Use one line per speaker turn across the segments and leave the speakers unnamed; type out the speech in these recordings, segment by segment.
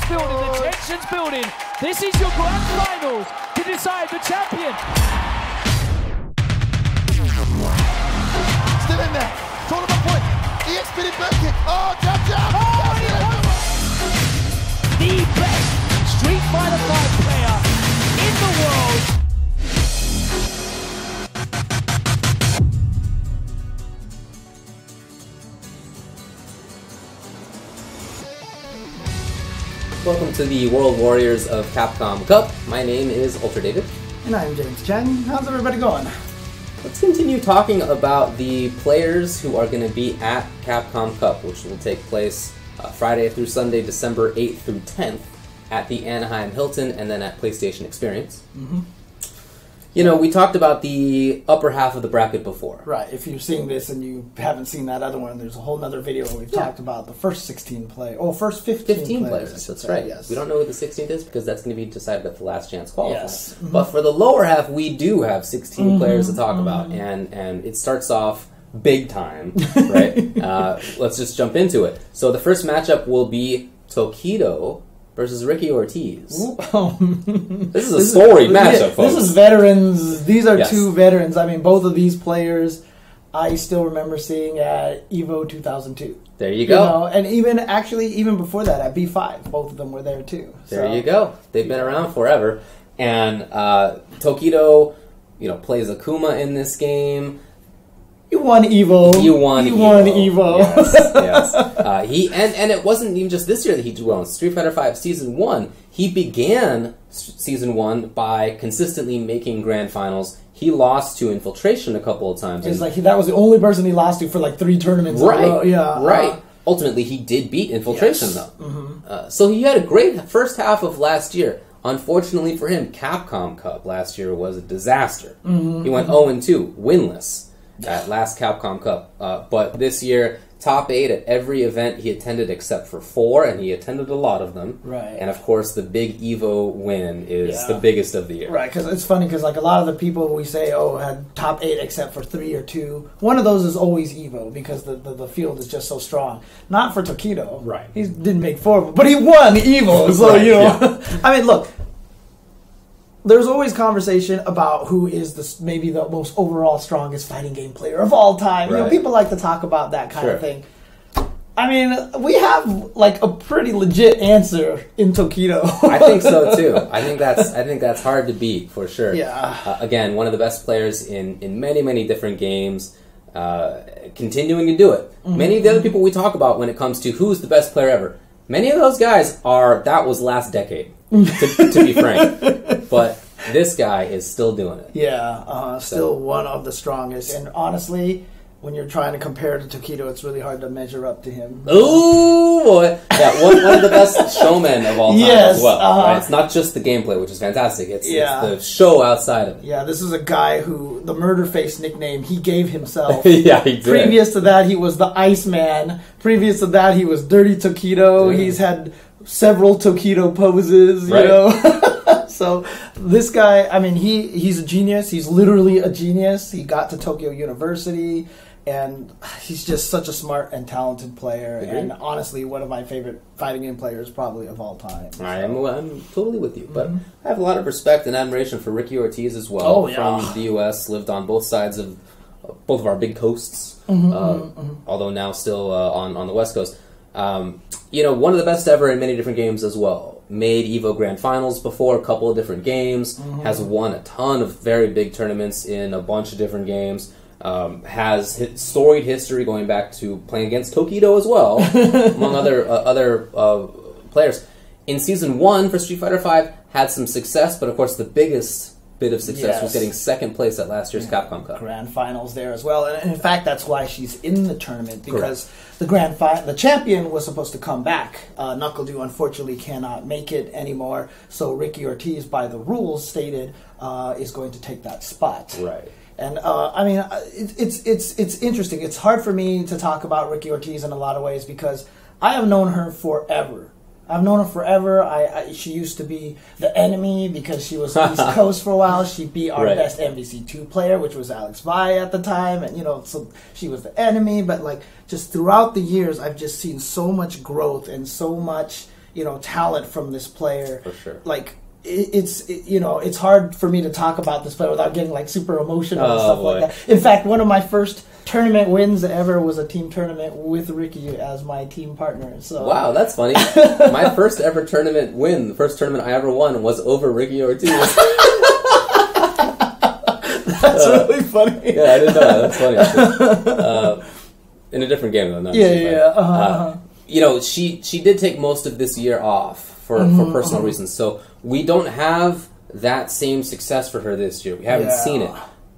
building, the tension's building. This is your grand final to decide the champion.
Still in there. Tournament point. EXP back kick. Oh, jab, jab.
The best Street Fighter V player in the world.
Welcome to the World Warriors of Capcom Cup. My name is Ultra David.
And I'm James Chen. How's everybody going?
Let's continue talking about the players who are going to be at Capcom Cup, which will take place Friday through Sunday, December 8th through 10th at the Anaheim Hilton and then at PlayStation Experience.
Mm-hmm.
You know, we talked about the upper half of the bracket before.
Right. If you're seeing this and you haven't seen that other one, there's a whole other video where we've talked about the first 16 first 15
players. That's
say,
right.
Yes.
We don't know who the 16th is because that's going to be decided at the last chance qualifying.
Yes. Mm-hmm.
But for the lower half, we do have 16 players to talk about, and it starts off big time, right? Let's just jump into it. So the first matchup will be Kido versus Ricky Ortiz. This is a storied matchup, folks.
This is veterans. These are two veterans. I mean, both of these players I still remember seeing at EVO 2002.
There you go.
You know, and even before that at B5, both of them were there too.
There you go. They've been around forever. And Kido, plays Akuma in this game.
You won EVO.
You won
EVO.
Yes. And it wasn't even just this year that he did well. In Street Fighter V Season 1, he began Season 1 by consistently making grand finals. He lost to Infiltration a couple of times.
It's like that was the only person he lost to for like 3 tournaments.
Right.
Yeah.
Right. Ultimately, he did beat Infiltration, though.
Mm-hmm.
So he had a great first half of last year. Unfortunately for him, Capcom Cup last year was a disaster.
Mm-hmm.
He went 0-2, winless at last Capcom Cup. But this year, top 8 at every event he attended except for 4, and he attended a lot of them.
Right.
And of course, the big EVO win is the biggest of the year.
Right, because it's funny because like a lot of the people we say, had top 8 except for 3 or 2. One of those is always EVO because the field is just so strong. Not for Kido.
Right.
He didn't make 4, but he won EVO. So,
right,
I mean, look. There's always conversation about who is maybe the most overall strongest fighting game player of all time.
Right.
People like to talk about that kind of thing. I mean, we have like a pretty legit answer in Kido.
I think so too. I think that's hard to beat for sure.
Yeah.
Again, one of the best players in many different games, continuing to do it.
Mm-hmm.
Many of the other people we talk about when it comes to who's the best player ever, many of those guys that was last decade, to be frank. But this guy is still doing it.
Yeah, still one of the strongest. And honestly, when you're trying to compare to Kido, it's really hard to measure up to him.
Oh boy! Yeah, one of the best showmen of all time as well. Right? It's not just the gameplay, which is fantastic. It's the show outside of it.
Yeah, this is a guy who the Murder Face nickname he gave himself.
Yeah, he did. Previous
to that, he was the Iceman. Previous to that, he was Dirty Tokido. Yeah. He's had several Tokido poses. You know. So this guy, I mean, he's a genius. He's literally a genius. He got to Tokyo University. And he's just such a smart and talented player, and honestly, one of my favorite fighting game players probably of all time. So.
I'm totally with you, but I have a lot of respect and admiration for Ricky Ortiz as well. From the U.S., lived on both sides of both of our big coasts, although now still on the West Coast. One of the best ever in many different games as well. Made EVO Grand Finals before, a couple of different games, has won a ton of very big tournaments in a bunch of different games. Has storied history going back to playing against Kido as well, among other players. In Season 1 for Street Fighter V, had some success, but of course the biggest bit of success was getting second place at last year's Capcom Cup.
Grand Finals there as well. And in fact, that's why she's in the tournament, because the champion was supposed to come back. Knuckle-Doo unfortunately cannot make it anymore, so Ricky Ortiz, by the rules stated, is going to take that spot. Right. And I mean, it's interesting. It's hard for me to talk about Ricky Ortiz in a lot of ways because I have known her forever. I've known her forever. She used to be the enemy because she was East Coast for a while. She beat our best MVC2 player, which was Alex Vi at the time, and so she was the enemy. But like just throughout the years, I've just seen so much growth and so much talent from this player.
For sure.
Like, it's hard for me to talk about this player without getting like super emotional and stuff like that. In fact, one of my first tournament wins ever was a team tournament with Ricky as my team partner. So
wow, that's funny. My first ever tournament win, the first tournament I ever won, was over Ricky Ortiz.
That's really funny.
Yeah, I didn't know that. That's funny. In a different game though. Not she did take most of this year off for personal reasons. So we don't have that same success for her this year. We haven't seen it.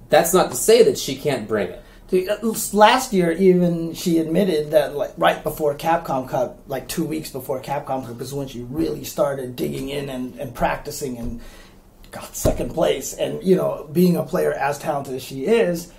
That's not to say that she can't bring it.
Last year, even she admitted that, like right before Capcom Cup, like 2 weeks before Capcom Cup, is when she really started digging in and practicing and got second place. And being a player as talented as she is,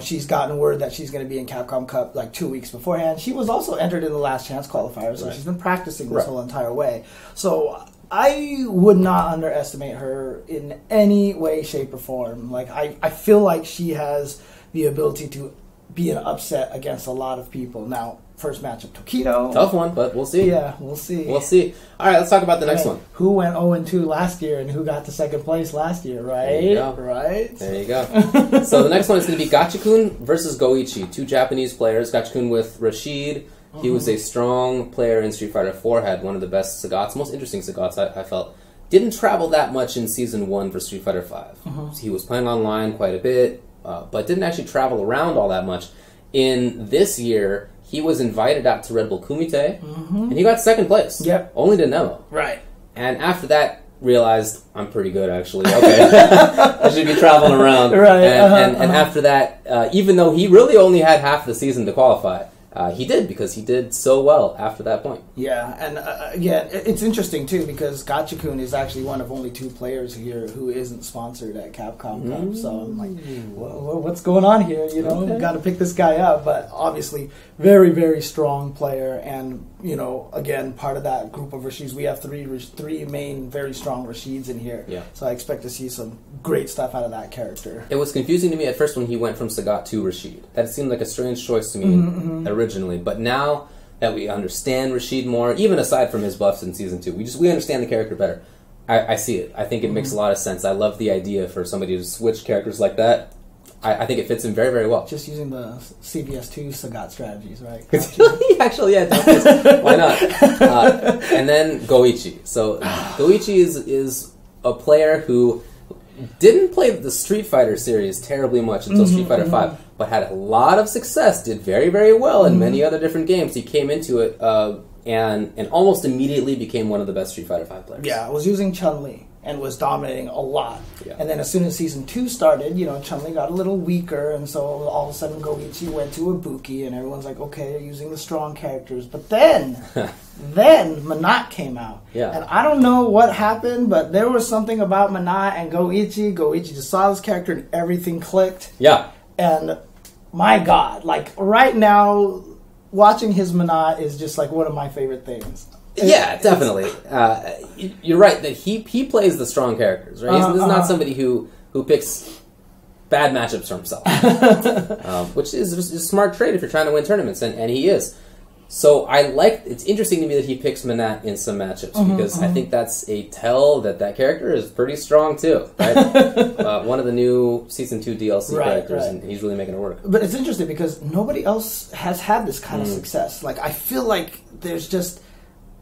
she's gotten word that she's going to be in Capcom Cup like 2 weeks beforehand. She was also entered in the last chance qualifiers, so she's been practicing this whole entire way. So I would not underestimate her in any way, shape, or form. Like I feel like she has the ability to be an upset against a lot of people. Now, first matchup to Kido.
Tough one, but we'll see.
Yeah, we'll see.
We'll see. All right, let's talk about the next one.
Who went 0-2 last year and who got to second place last year, right?
There you go.
Right?
There you go. So the next one is going to be Gachikun versus Go Ichi, two Japanese players. Gachikun with Rashid. He was a strong player in Street Fighter 4, had one of the best Sagats, most interesting Sagats, I felt. Didn't travel that much in Season 1 for Street Fighter 5. He was playing online quite a bit, but didn't actually travel around all that much. In this year, he was invited out to Red Bull Kumite, and he got second place.
Yep.
Only to Nemo.
Right.
And after that, realized, I'm pretty good, actually. Okay. I should be traveling around.
Right.
And after that, even though he really only had half the season to qualify, he did, because he did so well after that point.
Yeah, and it's interesting too, because Gachikun is actually one of only 2 players here who isn't sponsored at Capcom Cup. So I'm like, what's going on here? We've got to pick this guy up. But obviously, very, very strong player, and again, part of that group of Rashids. We have three main very strong Rashids in here.
Yeah.
So I expect to see some great stuff out of that character.
It was confusing to me at first when he went from Sagat to Rashid. That seemed like a strange choice to me originally, but now that we understand Rashid more, even aside from his buffs in Season 2, we understand the character better. I see it. I think it makes a lot of sense. I love the idea for somebody to switch characters like that. I think it fits him very, very well.
Just using the CVS2 Sagat strategies, right?
Actually, yeah, why not? And then Go Ichi. So Go Ichi is a player who didn't play the Street Fighter series terribly much until Street Fighter 5, but had a lot of success, did very, very well in many other different games. He came into it and almost immediately became one of the best Street Fighter 5 players.
Yeah, I was using Chun-Li and was dominating a lot.
Yeah.
And then as soon as Season 2 started, Chun-Li got a little weaker, and so all of a sudden Go Ichi went to Ibuki, and everyone's like, okay, they're using the strong characters. But then Manat came out.
Yeah.
And I don't know what happened, but there was something about Manat and Go Ichi. Go Ichi just saw this character and everything clicked.
Yeah.
And my God, like right now, watching his Manat is just like one of my favorite things.
Yeah, definitely. You're right that he plays the strong characters, right? He's not somebody who picks bad matchups for himself, which is a smart trade if you're trying to win tournaments, and he is. So it's interesting to me that he picks Manat in some matchups, because I think that's a tell that character is pretty strong too, right? One of the new Season 2 DLC characters, and he's really making it work.
But it's interesting because nobody else has had this kind of success. Like, I feel like there's just...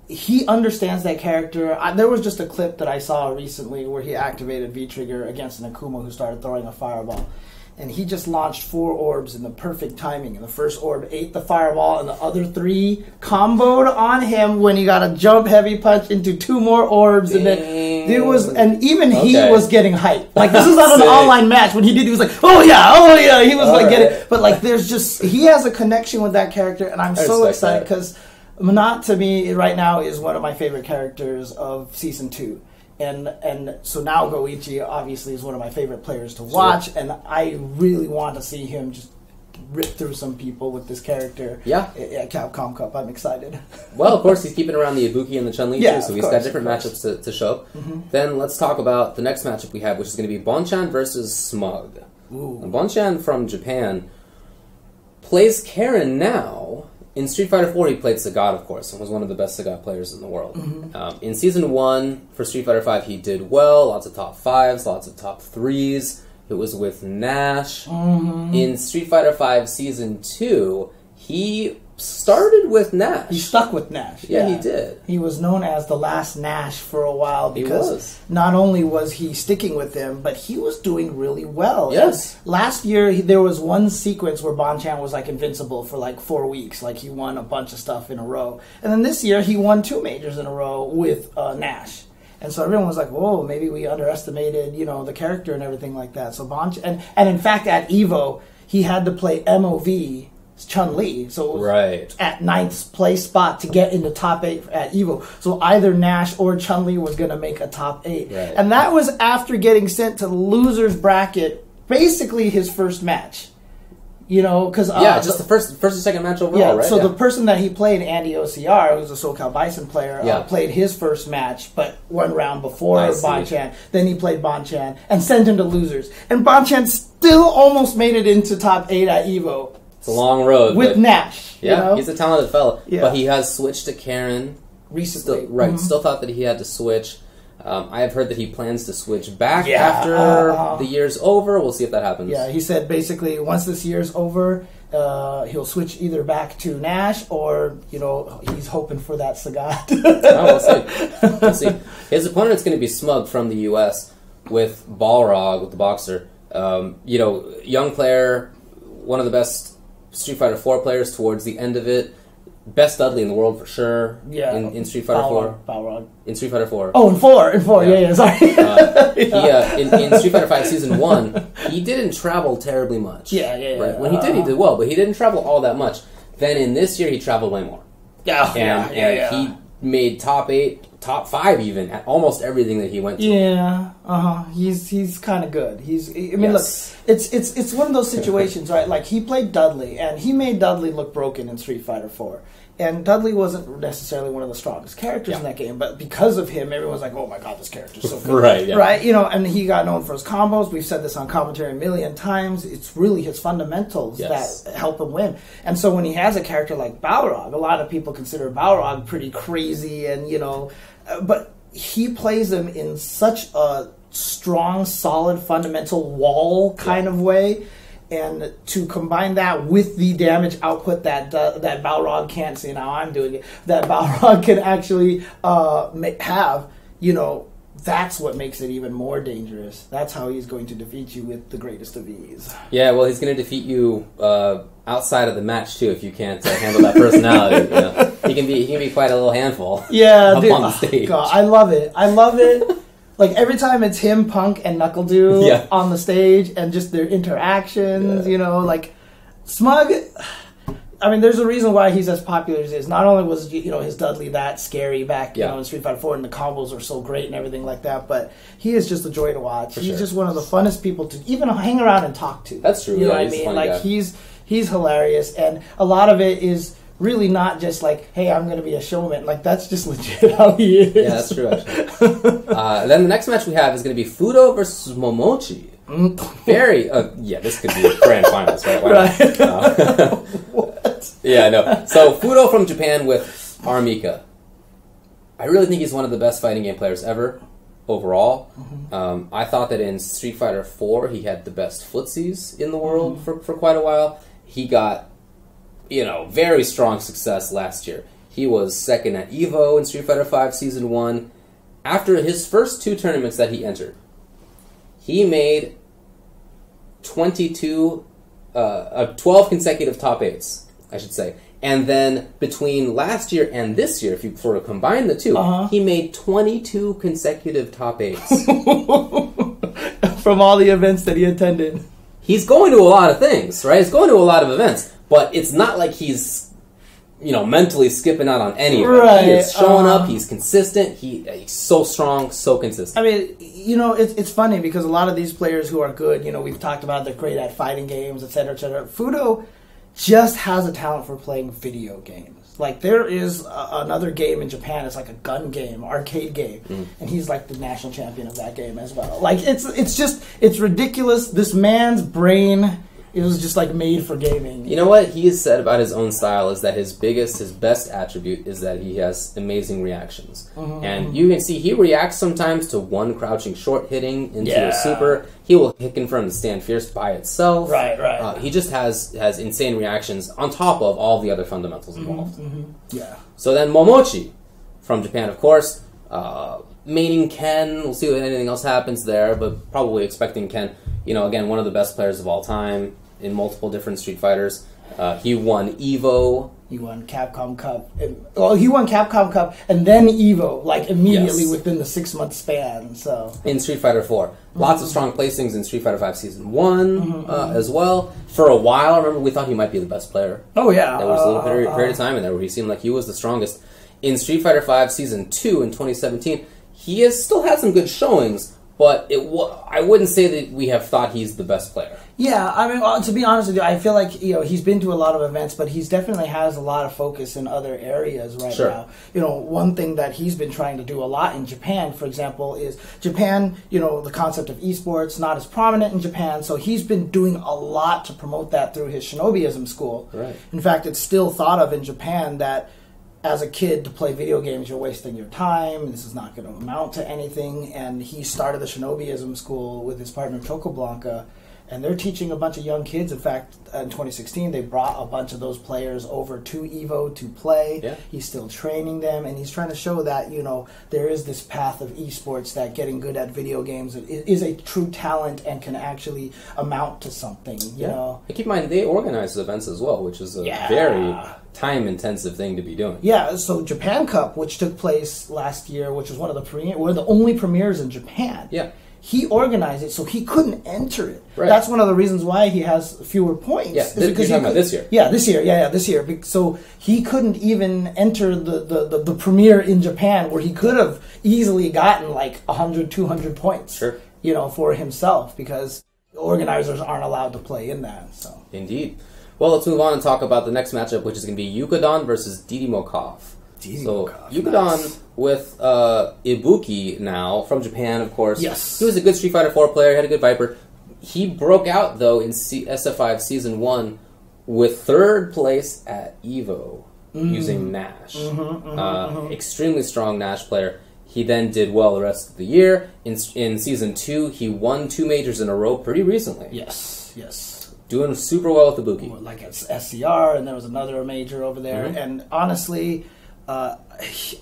He understands that character. There was just a clip that I saw recently where he activated V-Trigger against an Akuma who started throwing a fireball. And he just launched 4 orbs in the perfect timing. And the first orb ate the fireball, and the other 3 comboed on him when he got a jump heavy punch into 2 more orbs. And then he was getting hyped. Like, this is not an online match. When he did, he was like, oh yeah. He was getting... But like, there's just... He has a connection with that character, and I'm so excited because... Manat, to me, right now, is one of my favorite characters of Season 2. And so now Go Ichi, obviously, is one of my favorite players to watch, and I really want to see him just rip through some people with this character at Capcom Cup. I'm excited. Well, of course, he's keeping around the Ibuki and the Chun-Li, too, so he's got different matchups to show. Then let's talk about the next matchup we have, which is going to be Vaughn Shawn versus Smaug. Vaughn Shawn from Japan plays Karen now,
in Street Fighter 4, he played Sagat, of course, and was one of the best Sagat players in the world. In Season 1, for Street Fighter 5, he did well. Lots of top 5s, lots of top 3s. It was with Nash. In Street Fighter 5 Season 2, he started with Nash.
He stuck with Nash.
Yeah, he did.
He was known as the last Nash for a while because not only was he sticking with him, but he was doing really well.
Yes.
And last year, there was one sequence where Vaughn Shawn was like invincible for like 4 weeks. Like he won a bunch of stuff in a row. And then this year, he won 2 majors in a row with Nash. And so everyone was like, whoa, maybe we underestimated, the character and everything like that. So and in fact, at EVO, he had to play MOV Chun-Li, so it was at 9th place spot to get in the top 8 at EVO. So either Nash or Chun-Li was going to make a top 8. And that was after getting sent to the loser's bracket, basically his first match. Because
just the first and second match overall, right?
So the person that he played, Andy OCR, who's a SoCal Bison player, played his first match, but 1 round before Vaughn Shawn. Then he played Vaughn Shawn and sent him to losers. And Vaughn Shawn still almost made it into top 8 at EVO.
It's a long road.
With Nash.
Yeah, he's a talented fella. Yeah. But he has switched to Karen.
Recently.
Still thought that he had to switch. I have heard that he plans to switch back after the year's over. We'll see if that happens. Yeah,
he said basically once this year's over, he'll switch either back to Nash or, he's hoping for that Sagat.
We'll see. His opponent's going to be Smaug from the U.S. with Balrog, with the boxer. Young player, one of the best Street Fighter 4 players towards the end of it. Best Dudley in the world for sure. Yeah. In Street Fighter 4.
Balrog.
In Street Fighter 4.
Oh, in 4. Yeah, sorry.
In Street Fighter 5 Season 1, he didn't travel terribly much. Right? When he did well, but he didn't travel all that much. Then in this year, he traveled way more. And he made top 8, top 5 even, at almost everything that he went to.
He's kind of good. Look, it's one of those situations, right? Like, he played Dudley, and he made Dudley look broken in Street Fighter 4. And Dudley wasn't necessarily one of the strongest characters in that game, but because of him, everyone's like, oh my god, this character's so good. Right? And he got known for his combos. We've said this on commentary a million times. It's really his fundamentals that help him win. And so when he has a character like Balrog, a lot of people consider Balrog pretty crazy, and, but he plays him in such a strong, solid, fundamental wall kind of way. And to combine that with the damage output that Balrog can't see, now I'm doing it, that Balrog can actually have, that's what makes it even more dangerous. That's how he's going to defeat you with the greatest of ease.
Yeah, well, he's going to defeat you outside of the match, too, if you can't handle that personality. He can be quite a little handful up on the stage.
God, I love it. Like, every time it's him, Punk, and NuckleDu on the stage, and just their interactions, like, Smaug, there's a reason why he's as popular as he is. Not only was, his Dudley that scary back, in Street Fighter 4, and the combos are so great and everything like that, but he is just a joy to watch. He's just one of the funnest people to even hang around and talk to.
That's true.
You know what I mean? Like, he's hilarious, and a lot of it is really not just like, hey, I'm going to be a showman. Like, that's just legit how he is.
Yeah, that's true, actually. Then the next match we have is going to be Fudo versus Momochi. Very, this could be grand finals, right?
What?
Yeah, I know. So, Fudo from Japan with Armika. I really think he's one of the best fighting game players ever, overall. I thought that in Street Fighter 4, he had the best footsies in the world for quite a while. He got very strong success last year. He was second at EVO in Street Fighter 5 Season 1. After his first 2 tournaments that he entered, he made 12 consecutive top 8s, I should say. And then between last year and this year, if you sort of combine the two, he made 22 consecutive top 8s.
From all the events that he attended.
He's going to a lot of things, right? He's going to a lot of events. But it's not like he's, mentally skipping out on any of it. He is showing up. He's consistent. He's so strong, so consistent.
It's funny because a lot of these players who are good, we've talked about they're great at fighting games, etc., etc. Fudo just has a talent for playing video games. Like, there is another game in Japan. It's like a gun game, arcade game, and he's like the national champion of that game as well. Like, it's ridiculous. This man's brain It was just like made for gaming.
You know what he has said about his own style is that his best attribute is that he has amazing reactions. And you can see he reacts sometimes to one crouching short hitting into a super. He will hit confirm the stand fierce by itself.
Right.
He just has insane reactions on top of all the other fundamentals involved.
Yeah.
So then Momochi from Japan, of course. Maining Ken. We'll see if anything else happens there, but probably expecting Ken. You know, again, one of the best players of all time in multiple different Street Fighters. He won EVO.
He won Capcom Cup. He won Capcom Cup and then EVO, like immediately within the 6-month span. So
in Street Fighter 4, lots of strong placings in Street Fighter 5 Season 1 as well. For a while, I remember we thought he might be the best player.
Oh yeah,
there was a little period of time in there where he seemed like he was the strongest. In Street Fighter 5 Season 2 in 2017, he has still had some good showings. But I wouldn't say that we have thought he's the best player.
Yeah, I mean, to be honest with you, I feel like he's been to a lot of events, but he's definitely has a lot of focus in other areas right now. One thing that he's been trying to do a lot in Japan, for example, is Japan. The concept of esports not as prominent in Japan, so he's been doing a lot to promote that through his shinobiism school.
Right.
In fact, it's still thought of in Japan that, as a kid, to play video games, you're wasting your time. This is not going to amount to anything. And he started the shinobiism school with his partner Chocoblanca, and they're teaching a bunch of young kids. In fact, in 2016, they brought a bunch of those players over to EVO to play.
Yeah.
He's still training them, and he's trying to show that there is this path of esports, that getting good at video games is a true talent and can actually amount to something. You know.
And keep in mind, they organize events as well, which is a very time-intensive thing to be doing.
Yeah, so Japan Cup, which took place last year, which was one of the only premieres in Japan.
Yeah.
He organized it, so he couldn't enter it.
Right.
That's one of the reasons why he has fewer points.
Yeah, you're talking about this year.
Yeah, this year. Yeah, this year. So he couldn't even enter the premiere in Japan, where he could have easily gotten like 100, 200 points.
Sure.
For himself, because organizers aren't allowed to play in that. So
Indeed. Well, let's move on and talk about the next matchup, which is going to be Yuka versus Didimokov. Yuka with Ibuki now, from Japan, of course.
Yes.
He was a good Street Fighter 4 player, had a good Viper. He broke out, though, in SF5 Season 1 with 3rd place at EVO using Nash. Extremely strong Nash player. He then did well the rest of the year. In Season 2, he won 2 majors in a row pretty recently.
Yes.
Doing super well with Ibuki.
Like it's SCR, and there was another major over there. And honestly, since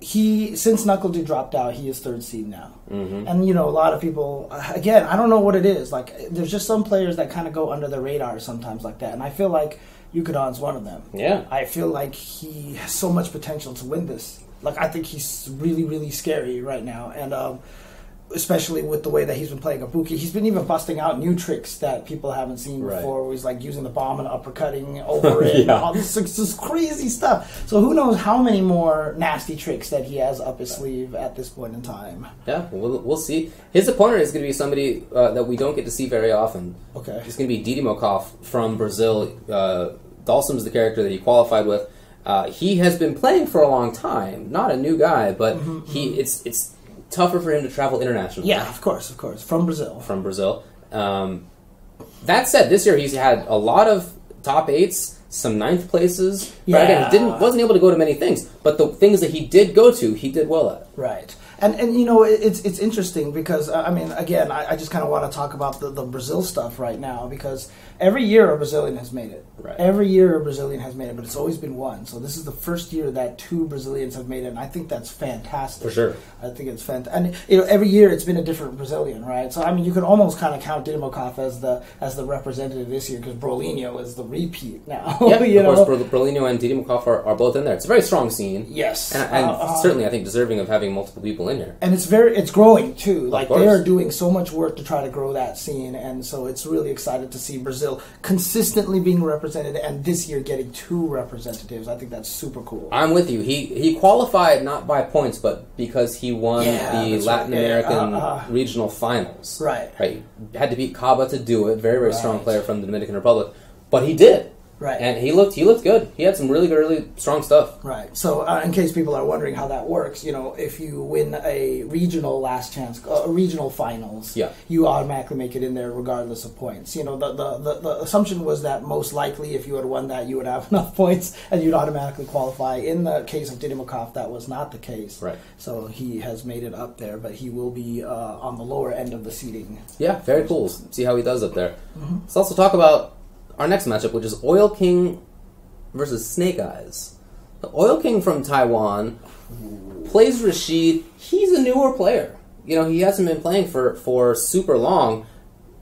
NuckleDu dropped out, he is 3rd seed now. And a lot of people, again, I don't know what it is. Like, there's just some players that kind of go under the radar sometimes like that, and I feel like Yukadan's one of them.
Yeah,
I feel like he has so much potential to win this. Like, I think he's really, really scary right now, and especially with the way that he's been playing Ibuki. He's been even busting out new tricks that people haven't seen before, where he's like using the bomb and uppercutting over it, and all this crazy stuff. So who knows how many more nasty tricks that he has up his sleeve at this point in time.
Yeah, we'll see. His opponent is going to be somebody that we don't get to see very often.
Okay.
It's going to be Didimokov from Brazil. Dalsum's the character that he qualified with. He has been playing for a long time. Not a new guy, but it's tougher for him to travel internationally.
Yeah, of course. From Brazil.
That said, this year he's had a lot of top 8s, some 9th places.
Yeah.
But again, wasn't able to go to many things. But the things that he did go to, he did well at.
Right. And it's interesting because, again, I just kind of want to talk about the Brazil stuff right now, because every year a Brazilian has made it.
Right.
Every year a Brazilian has made it, but it's always been one. So this is the first year that 2 Brazilians have made it, and I think that's fantastic.
For sure.
I think it's fantastic. And every year it's been a different Brazilian, right? So, you can almost kind of count Didimokov as the representative this year, because Brolinho is the repeat now.
Yeah, of course, Brolinho and Didimokov are both in there. It's a very strong scene.
Yes.
And certainly, I think, deserving of having multiple people in here.
And it's growing too. Like, they are doing so much work to try to grow that scene, and so it's really excited to see Brazil consistently being represented, and this year getting 2 representatives. I think that's super cool.
I'm with you. He qualified not by points, but because he won the Latin American regional finals.
Right.
He had to beat Caba to do it. Very, very strong player from the Dominican Republic. But he did.
Right.
And he looked good. He had some really strong stuff.
Right. So in case people are wondering how that works, if you win a regional last chance, regional finals, you automatically make it in there regardless of points. The assumption was that most likely if you had won that, you would have enough points and you'd automatically qualify. In the case of Didymokov, that was not the case.
Right.
So he has made it up there, but he will be on the lower end of the seating.
Yeah, very cool. See how he does up there. Let's also talk about our next matchup, which is Oil King versus Snake Eyes. The Oil King from Taiwan plays Rashid. He's a newer player. He hasn't been playing for super long.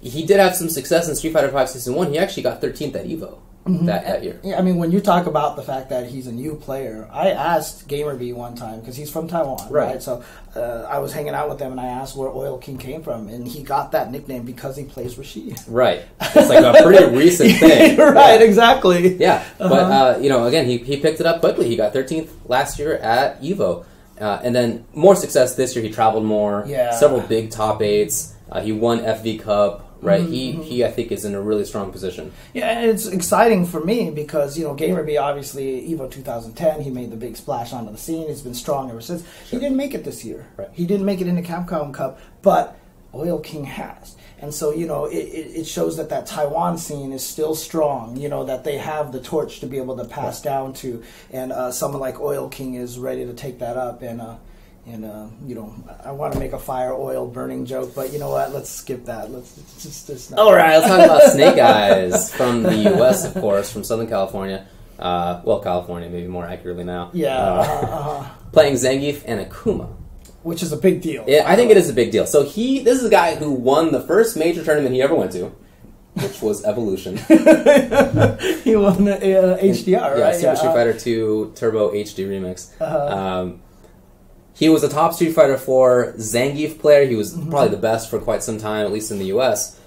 He did have some success in Street Fighter V Season 1. He actually got 13th at EVO that year.
Yeah, I mean, when you talk about the fact that he's a new player, I asked GamerB one time, because he's from Taiwan, right? So I was hanging out with them, and I asked where Oil King came from, and he got that nickname because he plays Rashid.
Right. It's like a pretty recent thing.
Right, exactly.
Yeah, but, again, he picked it up quickly. He got 13th last year at EVO. And then more success this year. He traveled more. Yeah. Several big top 8s. He won FV Cup. Right, he I think is in a really strong position. Yeah,
and it's exciting for me because GamerB obviously EVO 2010 he made the big splash onto the scene. He's been strong ever since. He didn't make it this year. Right. He didn't make it into Capcom Cup, but Oil King has. And so, it shows that Taiwan scene is still strong, that they have the torch to be able to pass down to, and someone like Oil King is ready to take that up. And I want to make a fire oil burning joke, but you know what? Let's skip that. Let's just not.
All right, let's talk about Snake Eyes from the U.S., of course, from Southern California. California, maybe more accurately now.
Yeah.
Playing Zangief and Akuma.
Which is a big deal.
Yeah, I think it is a big deal. So this is a guy who won the first major tournament he ever went to, which was Evolution.
He won the HDR, right?
Super Street Fighter 2 Turbo HD Remix. He was a top Street Fighter 4 Zangief player. He was probably the best for quite some time, at least in the U.S.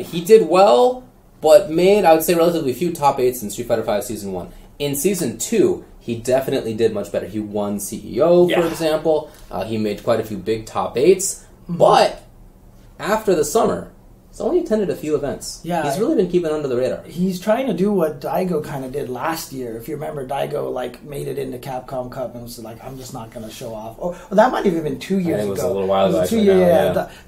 He did well, but made, I would say, relatively few top 8s in Street Fighter V Season 1. In Season 2, he definitely did much better. He won CEO, for example. He made quite a few big top 8s. But after the summer, he's only attended a few events. Yeah, he's really been keeping under the radar.
He's trying to do what Daigo kind of did last year. If you remember, Daigo made it into Capcom Cup and was like, "I'm just not going to show off." Or that might have even been 2 years ago.
It was a little while ago.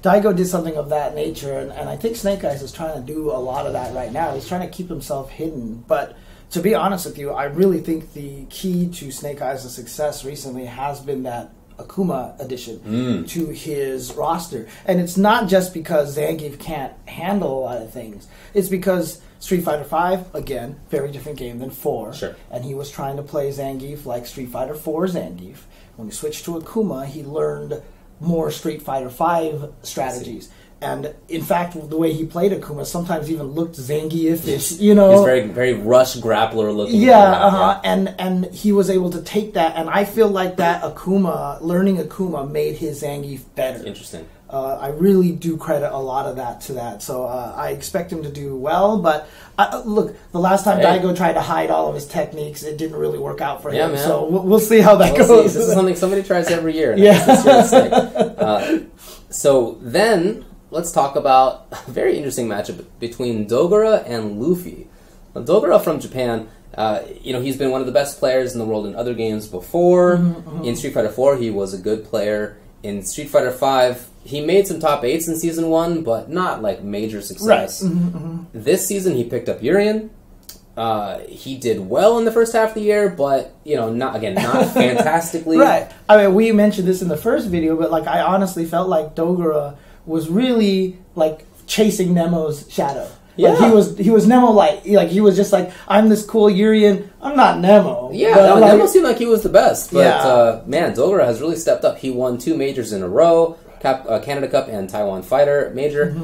Daigo did something of that nature, and I think Snake Eyes is trying to do a lot of that right now. He's trying to keep himself hidden, but. To be honest with you, I really think the key to Snake Eyes' success recently has been that Akuma addition to his roster. And it's not just because Zangief can't handle a lot of things. It's because Street Fighter V, again, very different game than 4.
Sure.
And he was trying to play Zangief like Street Fighter 4 Zangief. When he switched to Akuma, he learned more Street Fighter V strategies. And in fact, the way he played Akuma sometimes even looked Zangief-ish, He's
very, very rush grappler looking.
Yeah. And he was able to take that, and I feel like that learning Akuma made his Zangief better.
Interesting.
I really do credit a lot of that to that. So I expect him to do well, but look, the last time Daigo tried to hide all of his techniques, it didn't really work out for him. Man. So we'll see how that goes.
This is something somebody tries every year. So then... let's talk about a very interesting matchup between Dogra and Luffy. Now, Dogra from Japan, he's been one of the best players in the world in other games before. In Street Fighter 4, he was a good player. In Street Fighter 5, he made some top 8s in Season 1, but not major success. Right. This season, he picked up Urien. He did well in the first half of the year, but not fantastically. Right. I mean, we mentioned this in the first video, but I honestly felt like Dogra was really chasing Nemo's shadow. Yeah. He was Nemo he was just I'm this cool Urien. I'm not Nemo. Yeah, Nemo seemed like he was the best, but man, Dogra has really stepped up. He won 2 majors in a row. Canada Cup and Taiwan Fighter Major,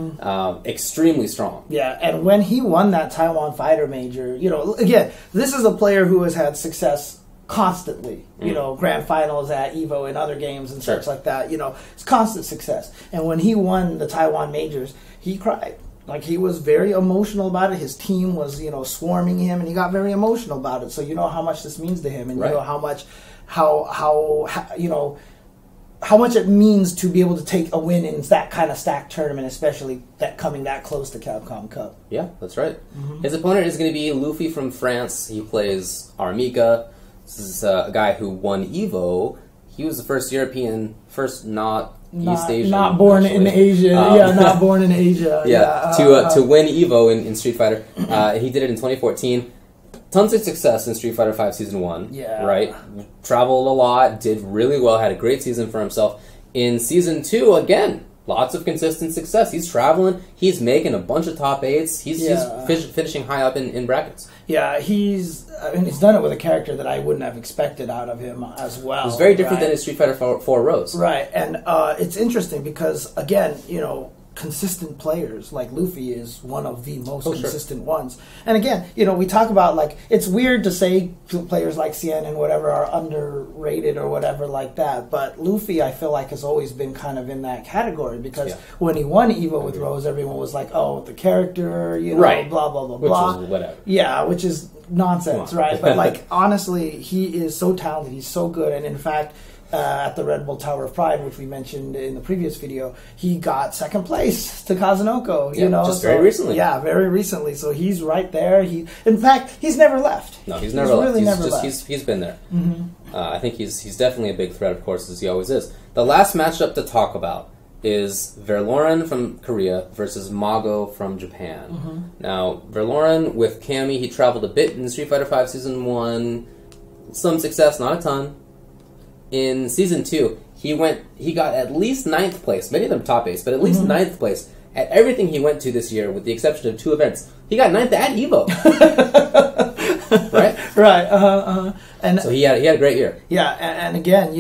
extremely strong.
Yeah, and when he won that Taiwan Fighter Major, again, this is a player who has had success constantly, grand finals at EVO and other games and such like that, it's constant success. And when he won the Taiwan Majors, he cried. He was very emotional about it. His team was, swarming him, and he got very emotional about it. So you know how much this means to him, and you know how much, how how much it means to be able to take a win in that kind of stacked tournament, especially that coming that close to Capcom Cup.
Yeah, that's right. His opponent is going to be Luffy from France. He plays Armika. This is a guy who won EVO. He was the first European, first East Asian.
Not born in Asia. Not born in Asia.
To win EVO in Street Fighter. He did it in 2014. Tons of success in Street Fighter V Season 1.
Yeah.
Right? Traveled a lot, did really well, had a great season for himself. In Season 2, again, lots of consistent success. He's traveling, he's making a bunch of top 8s, he's finishing high up in brackets.
Yeah, he's done it with a character that I wouldn't have expected out of him as well.
It's very different than his Street Fighter 4 Rose.
Right, and it's interesting because, again, consistent players like Luffy is one of the most consistent ones. And again, we talk about, like, it's weird to say players like Cien and whatever are underrated or whatever like that, but Luffy, I feel like, has always been kind of in that category because when he won EVO with Rose, everyone was like, oh, the character, blah, blah, blah, blah.
Which is whatever.
Yeah, which is nonsense, right? But, like, honestly, he is so talented, he's so good, and in fact, at the Red Bull Tower of Pride, which we mentioned in the previous video, he got second place to Kazunoko.
Just very recently.
Yeah, very recently. So he's right there. In fact, he's never left.
No, he's never left.
Really never left.
He's been there. I think he's definitely a big threat, of course, as he always is. The last matchup to talk about is Verloren from Korea versus Mago from Japan. Now, Verloren with Cammy, he traveled a bit in Street Fighter V Season 1. Some success, not a ton. In Season 2, he got at least 9th place, many of them top 8s, but at least 9th place at everything he went to this year, with the exception of 2 events. He got 9th at EVO. Right?
Right. And
so he had a great year.
Yeah, and again,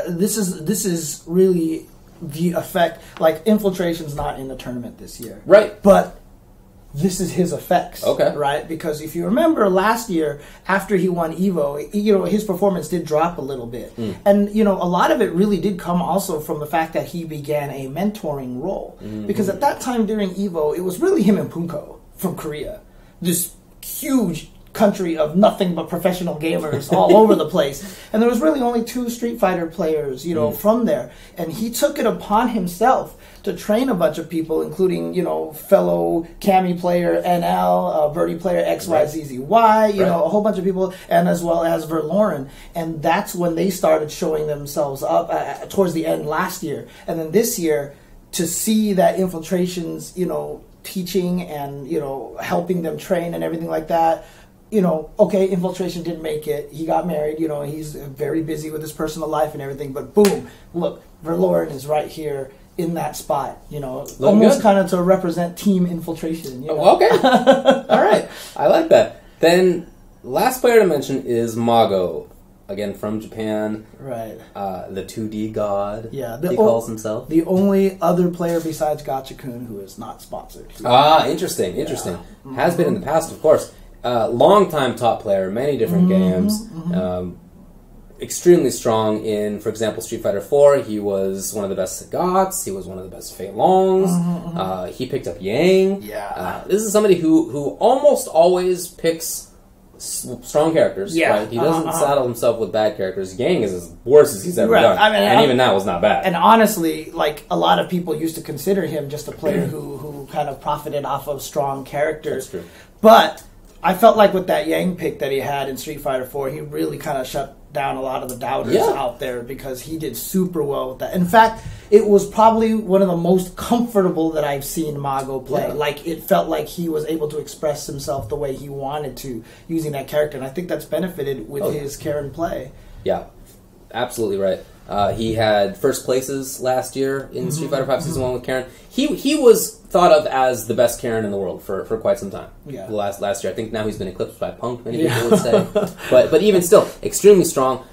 this is really the effect. Like, Infiltration's not in the tournament this year.
Right.
But this is his effects,
okay,
right? Because if you remember last year, after he won EVO, his performance did drop a little bit. And, a lot of it really did come also from the fact that he began a mentoring role. Because at that time during EVO, it was really him and Punko from Korea. This huge country of nothing but professional gamers all over the place. And there was really only 2 Street Fighter players, from there. And he took it upon himself to train a bunch of people, including, fellow Cammy player NL, Birdie player XYZZY, a whole bunch of people, and as well as Verloren. And that's when they started showing themselves up towards the end last year. And then this year, to see that Infiltration's, teaching and, helping them train and everything like that, okay, Infiltration didn't make it. He got married, he's very busy with his personal life and everything. But boom, look, Verloren is right here in that spot, almost kind of to represent Team Infiltration.
Okay. All right. I like that. Then, last player to mention is Mago. Again, from Japan.
Right.
The 2D god,
yeah,
he calls himself.
The only other player besides Gotcha-kun who is not sponsored.
Interesting. Has been in the past, of course. Long-time top player, many different games. Extremely strong in, for example, Street Fighter 4. He was one of the best Sagots. He was one of the best Fei Longs. He picked up Yang.
Yeah.
This is somebody who almost always picks strong characters.
Yeah.
Right? He doesn't saddle himself with bad characters. Yang is as worse as he's ever done. And even that was not bad.
And honestly, like, a lot of people used to consider him just a player who kind of profited off of strong characters.
That's true.
But I felt like with that Yang pick that he had in Street Fighter 4, he really kind of shut down a lot of the doubters out there because he did super well with that. In fact, it was probably one of the most comfortable that I've seen Mago play. Like, it felt like he was able to express himself the way he wanted to using that character. And I think that's benefited with his Karen play. Yeah,
absolutely right. He had first places last year in Street Fighter V Season 1 with Karen. He was thought of as the best Karen in the world for quite some time.
Yeah.
Last year. I think now he's been eclipsed by Punk, many people would say. But even still, extremely strong.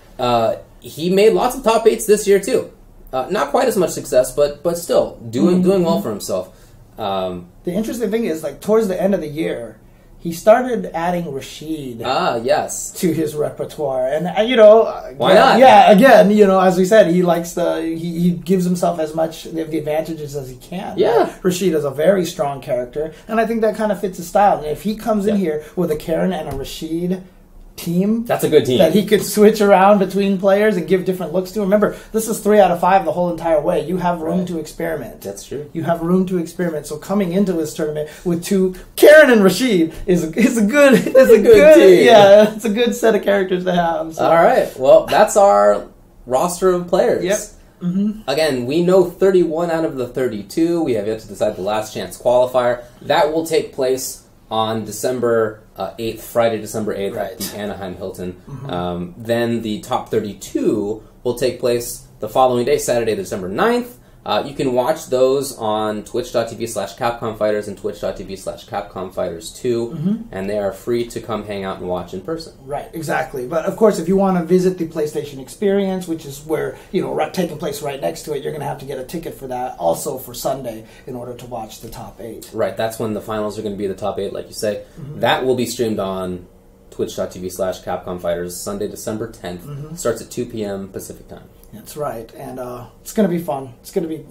He made lots of top 8s this year too. Not quite as much success, but still doing well for himself.
The interesting thing is, like, towards the end of the year, he started adding Rashid to his repertoire. And,
why not?
Yeah, again, as we said, he likes he gives himself as much of the advantages as he can.
Yeah.
Right? Rashid is a very strong character, and I think that kind of fits his style. And if he comes in here with a Karen and a Rashid team.
That's a good team.
That he could switch around between players and give different looks to. Remember, this is 3 out of 5 the whole entire way. You have room to experiment.
That's true.
You have room to experiment. So coming into this tournament with 2 Karen and Rashid is a good team. Yeah, it's a good set of characters to have. So.
All right. Well, that's our roster of players.
Yep.
Again, we know 31 out of the 32. We have yet to decide the last chance qualifier. That will take place on December 8th, Friday, December 8th at the Anaheim Hilton. Then the top 32 will take place the following day, Saturday, December 9th. You can watch those on twitch.tv/CapcomFighters and twitch.tv/CapcomFighters2, and they are free to come hang out and watch in person.
Right, exactly. But of course, if you want to visit the PlayStation Experience, which is where, taking place right next to it, you're going to have to get a ticket for that also for Sunday in order to watch the top 8.
Right, that's when the finals are going to be the top 8, like you say. That will be streamed on twitch.tv/CapcomFighters Sunday, December 10th. Starts at 2 p.m. Pacific time.
That's right, and it's going to be fun. It's going to be...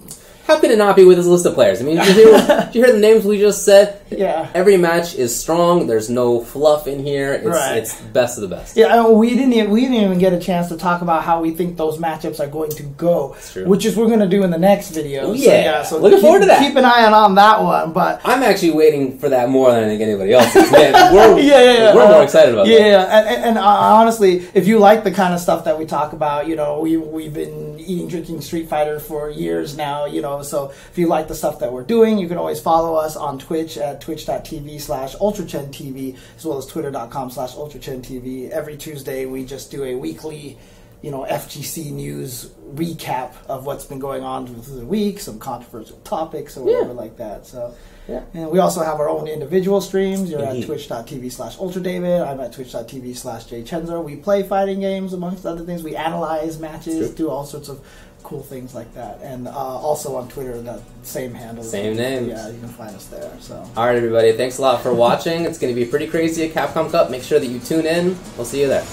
How could it not be with this list of players? I mean, did you hear the names we just said?
Yeah.
Every match is strong. There's no fluff in here. It's best of the best.
Yeah, we didn't even get a chance to talk about how we think those matchups are going to go, which is we're going to do in the next video.
Oh, yeah.
So
looking forward to that.
Keep an eye on that one. But
I'm actually waiting for that more than I think anybody else is. Man, we're more excited about that.
Yeah, and honestly, if you like the kind of stuff that we talk about, we've been eating, drinking Street Fighter for years now, so if you like the stuff that we're doing, you can always follow us on Twitch at twitch.tv/UltraChenTV, as well as twitter.com/UltraChenTV. Every Tuesday, we just do a weekly, FGC news recap of what's been going on through the week, some controversial topics or whatever like that. So, and we also have our own individual streams. You're at twitch.tv/UltraDavid. I'm at twitch.tv/jchensor. We play fighting games, amongst other things. We analyze matches, do all sorts of cool things like that, and also on Twitter, that same handle,
same name.
Yeah, you can find us there. So,
all right, everybody, thanks a lot for watching. It's going to be pretty crazy at Capcom Cup. Make sure that you tune in. We'll see you there.